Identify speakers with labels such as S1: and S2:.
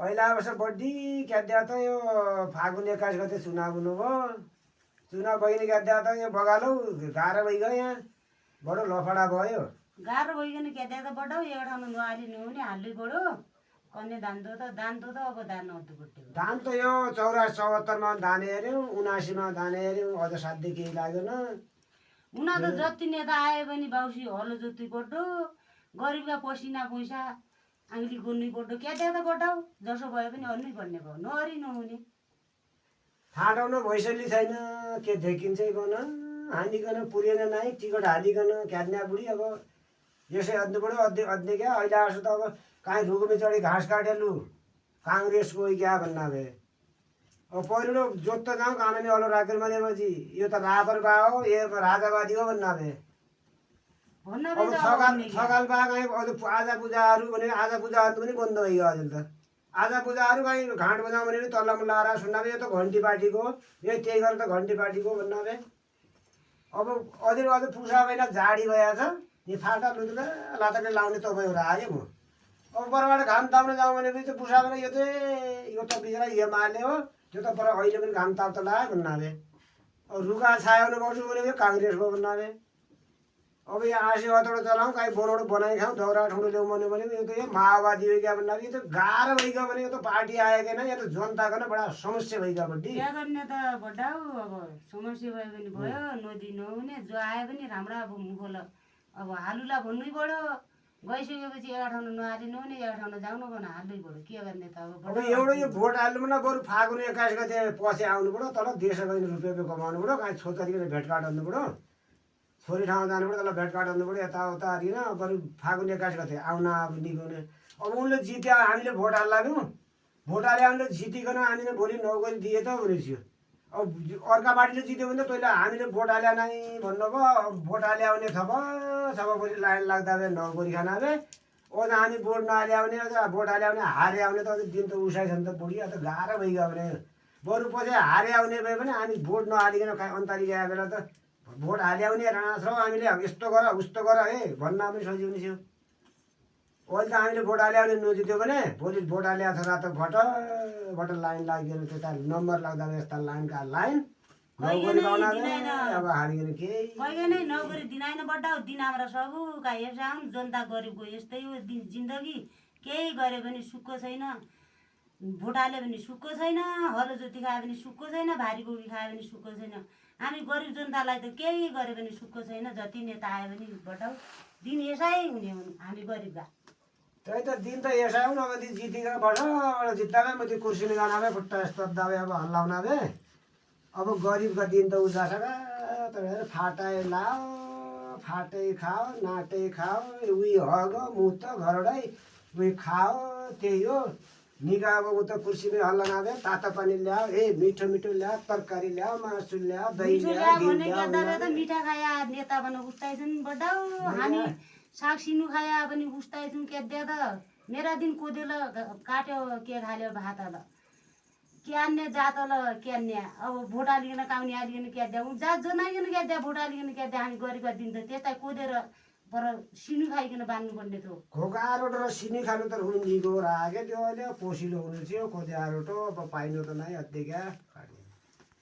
S1: पहिला वर्ष बड्डी क्याद्या त यो फागुन 21 गते चुनाव हुनुभयो चुनाव भइने क्याद्या त यो बगालौ गाह्रो भइगयो यहाँ बडो लफडा भयो
S2: गाह्रो भइकन क्याद्या त बढाउ एउटा ठाउँमा नआली नहुने हाल्दै बढो कन्ने दान त अब दान अड्दो पट्यो
S1: धान त यो 74 मा दाने हेऱ्यौँ 79 मा दाने हेऱ्यौँ अझ साध्य केही लागेन
S2: उना त जति नेता आए पनि बाउसी हलो जोत्ती पड्डो गरिबका पसिना पैसा आङ्ली गोल्नै पड्डो क्याद्या त बढाउ जसो भए पनि अर्नै पर्ने भयो नअरी नहुने
S1: फाटाउन भइसली छैन के देखिन्छ गन हानिकन पुर्याएन नाइ टिकट हालिकन क्याद्या बुढी अब यसै अद्नु पऱ्यो अद्ने क्या अहिले आएछ त अब काहीँ रुखमा चढी घाँस काटेलु काङ्ग्रेसको क्या भन्ना भए अब पहिलो जोत्त जाउँ कानुनी अलो राखेर भनेपछि यो त रापरपा हो यो राजावादी हो भन्ना भए अब थकाल पा कहीँ आजा पूजाहरू भने आजा पूजाहरू पनि बन्द भइगयो अहिले त आजा पूजाहरू कहीँ घाँट बजाउँ भने तल्ला मुल्ला सुन्ना भए यो त घन्टी पार्टीको यो त्यही गरेर त घन्टी पार्टीको भन्ना भए अब अझ पुसा महिना झाडी भइहाल्छ यो फाटा लुदुला लाताले लाउने तपाईँ आयो म अब परबाट घाम ताप्न जाउँ भने त पुसा महिना यो त बिचरा एमाले हो त्यो त पर अहिले पनि घाम ताप त लाग्यो भन्ना भए अब रुखा छायाउनु गर्छु भने काङ्ग्रेसको भन्ना भए अब यो आँसी अतडो चलाउँ कहीँ बोनोडो बनाइ खाउँ दौरा ठुलो ल्याउँ भन्यो भने यो त यो माओवादी हो क्या भन्दा यो त गाह्रो भइगयो भने यो त पार्टी आएकै न यो त जनताको न बडा समस्या भइगयो बड्डी
S2: क्या गर्ने त बढाउ अब समस्या भयो भने भयो नदी नहुने जो आए पनि राम्रा अब मुखोल अब हालुला भन्नै बढो गइसकेपछि एउटा ठाउँमा नहाली नहुने एउटा ठाउँमा जाउनु गर्न हाल्दै बढो के गर्ने त
S1: अब एउटा यो भोट हाल्नु न बरु फागुन 21 गते पछि आउनु पऱ्यो तल देश गएर रुपियाँ कमाउनु पऱ्यो कहीँ छोरीले भेटघाट गर्नु पऱ्यो छोरी ठाउँमा जानु पऱ्यो तल भेटघाट गर्नु पऱ्यो यताउता हरिन बरु फागुन 21 गते आउन अब निकाउने अब उनले जित्यो हामीले भोट हाल्लाग्यौँ भोट हाले हामीले जितिकन हामीले भोलि नौकरी दिए त भनेपछि अब अर्का पार्टीले जित्यो भने त तैँले हामीले भोट हाल्या नै भन्नुभयो भोट हाले आउने थप भोलि लाइन लाग्दा भए नौकरी खाना भए अझ हामी भोट नहाले आउने अझ भोट हाले आउने हारे आउने त अझ दिन त उसाइ छ नि त बुढी त गाह्रो भइगयो भने बरु पछि हारे आउने भए पनि हामी भोट नहालिकन कहीँ अन्तारी गए बेला त भोट हाले आउने राँस र हामीले यस्तो गर उस्तो गर हे भन्न पनि सजिलो थियो अहिले त हामीले भोट हाले आउने नजित्यो भने भोलि भोट हाले छ रात भट लाइन लाग्यो त्यता नम्बर लाग्दा यस्ता लाइनका लाइन नौकरी पाउन अब हालिकन केही
S2: कहिले नै नौकरी दिनाइन बढाउ दिन हाम्रो सबुका हेरसाम जनता गरिबको यस्तै हो जिन्दगी केही गरे पनि सुखको छैन भोट हाले पनि सुखको छैन हलो जोती खायो भने सुखको छैन भारी बोकी खायो भने सुखको छैन हामी गरिब जनतालाई त केही गरे पनि सुखको छैन जति नेता आयो भने बढाउ दिन यसै हुने हामी गरिबका
S1: त्यही त दिन त यसै हुन् अब ती जितेर बस्छ जित्दा भए म त्यो कुर्सीमा जान भए खुट्टा यस्तो भए अब हल्लाउन भए अब गरिबका दिन त उजा छ तर फाटाइ लाओ फाटै खाओ नाटै खाओ उही हग मुत घरडै उही खाओ त्यही हो निका अब उता कुर्सीमै हल्ला नभए तातो पानी ल्याऊ मिठो मिठो ल्याऊ तरकारी ल्याऊ मासु ल्याऊ दही ल्याऊ
S2: मिठा खाया नेता बन उस्ताइछन् बढाउ हामी साग सिनु खाया पनि उस्ताइछौँ क्याद्या त मेरा दिन कोदेल काट्यो के खाल्यो भात ल क्यान्ने जात ल क्यान्ने अब भोट हालिकन काउनी हालिकन क्याद्या जात जनाइकन क्याद्या भोट हालिकन क्याद्या हामी गरिबका दिन त त्यस्ता कोदेर पर सिनु खाइकन बान्नुपर्ने थियो
S1: खोका रोटो र सिनी खानु त हुनु निको राख्यो त्यो अहिले पोसिलो हुनु थियो कोदे रोटो अब पाइनु त नै अत्य क्या